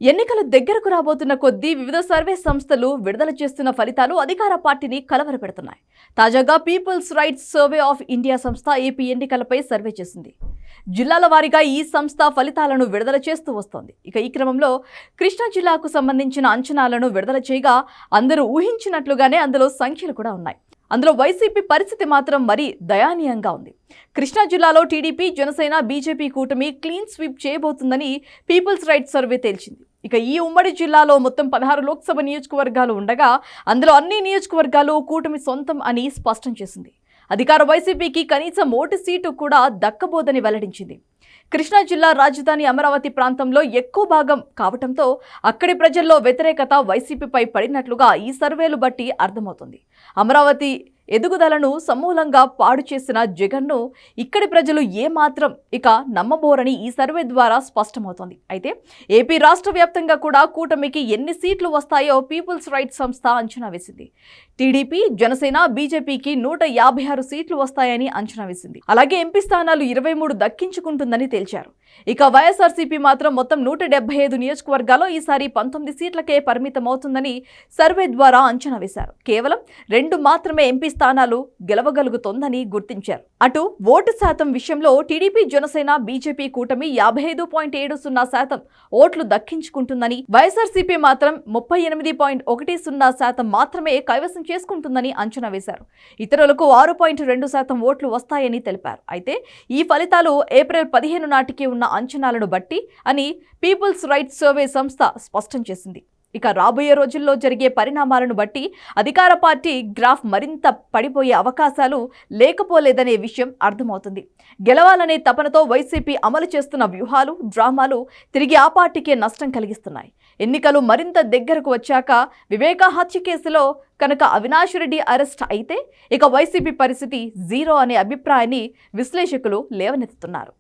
ఎన్నికలు దగ్గరకు రాబోతున్న కొద్దీ వివిధ సర్వే సంస్థలు విడుదల చేస్తున్న ఫలితాలు అధికార పార్టీని కలవరపెడుతున్నాయి. తాజాగా people's rights survey of India సంస్థ ఏపీ ఎన్నికలపై సర్వే చేసింది. జిల్లాల వారీగా ఈ సంస్థ ఫలితాలను విడుదల చేస్తూ వస్తోంది. ఈ క్రమంలో కృష్ణా జిల్లాకు సంబంధించిన అంచనాలను విడుదల చేయగా అందరూ ఊహించినట్లుగానే అందులో సంఖ్యలు కూడా ఉన్నాయి. అందులో వైసీపీ పరిస్థితి మాత్రం మరీ దయానీయంగా ఉంది. కృష్ణా జిల్లాలో టీడీపీ, జనసేన, బీజేపీ కూటమి క్లీన్ స్వీప్ చేయబోతుందని పీపుల్స్ రైట్స్ సర్వే తేల్చింది. ఈ ఉమ్మడి జిల్లాలో మొత్తం 16 లోక్సభ నియోజకవర్గాలు ఉండగా అందులో అన్ని నియోజకవర్గాలు కూటమి సొంతం అని స్పష్టం చేసింది. అధికార వైసీపీకి కనీసం ఓటు సీటు కూడా దక్కబోదని వెల్లడించింది. కృష్ణా జిల్లా రాజధాని అమరావతి ప్రాంతంలో ఎక్కువ భాగం కావటంతో అక్కడి ప్రజల్లో వ్యతిరేకత వైసీపీపై పడినట్లుగా ఈ సర్వేలు బట్టి అర్థమవుతుంది. అమరావతి ఎదుగుదలను సమూలంగా పాడు చేసిన జగన్ను ఇక్కడి ప్రజలు ఏమాత్రం నమ్మబోరని ఈ సర్వే ద్వారా స్పష్టమవుతోంది. అయితే ఏపీ రాష్ట్ర వ్యాప్తంగా కూడా కూటమికి ఎన్ని సీట్లు వస్తాయో పీపుల్స్ రైట్స్ సంస్థ అంచనా వేసింది. టీడీపీ, జనసేన, బీజేపీకి 156 సీట్లు వస్తాయని అంచనా వేసింది. అలాగే ఎంపీ స్థానాలు 23 దక్కించుకుంటుందని తేల్చారు. వైఎస్ఆర్సీపీ మాత్రం మొత్తం 175 నియోజకవర్గాల్లో ఈసారి 19 సీట్లకే పరిమితమవుతుందని సర్వే ద్వారా అంచనా వేశారు. కేవలం 2 మాత్రమే ఎంపీ స్థానాలు గెలవగలుగుతోందని గుర్తించారు. అటు ఓటు శాతం విషయంలో టీడీపీ, జనసేన, బీజేపీ కూటమి 55.70% ఓట్లు దక్కించుకుంటుందని, వైఎస్ఆర్సీపీ మాత్రం 38.10% మాత్రమే కైవసం చేసుకుంటుందని అంచనా వేశారు. ఇతరులకు 6.2% ఓట్లు వస్తాయని తెలిపారు. అయితే ఈ ఫలితాలు ఏప్రిల్ 15 నాటికి ఉన్న అంచనాలను బట్టి అని పీపుల్స్ రైట్స్ సర్వే సంస్థ స్పష్టం చేసింది. రాబోయే రోజుల్లో జరిగే పరిణామాలను బట్టి అధికార పార్టీ గ్రాఫ్ మరింత పడిపోయే అవకాశాలు లేకపోలేదనే విషయం అర్థమవుతుంది. గెలవాలనే తపనతో వైసీపీ అమలు చేస్తున్న వ్యూహాలు, డ్రామాలు తిరిగి ఆ పార్టీకే నష్టం కలిగిస్తున్నాయి. ఎన్నికలు మరింత దగ్గరకు వచ్చాక వివేకా హత్య కేసులో కనుక అవినాష్ రెడ్డి అరెస్ట్ అయితే వైసీపీ పరిస్థితి జీరో అనే అభిప్రాయాన్ని విశ్లేషకులు లేవనెత్తుతున్నారు.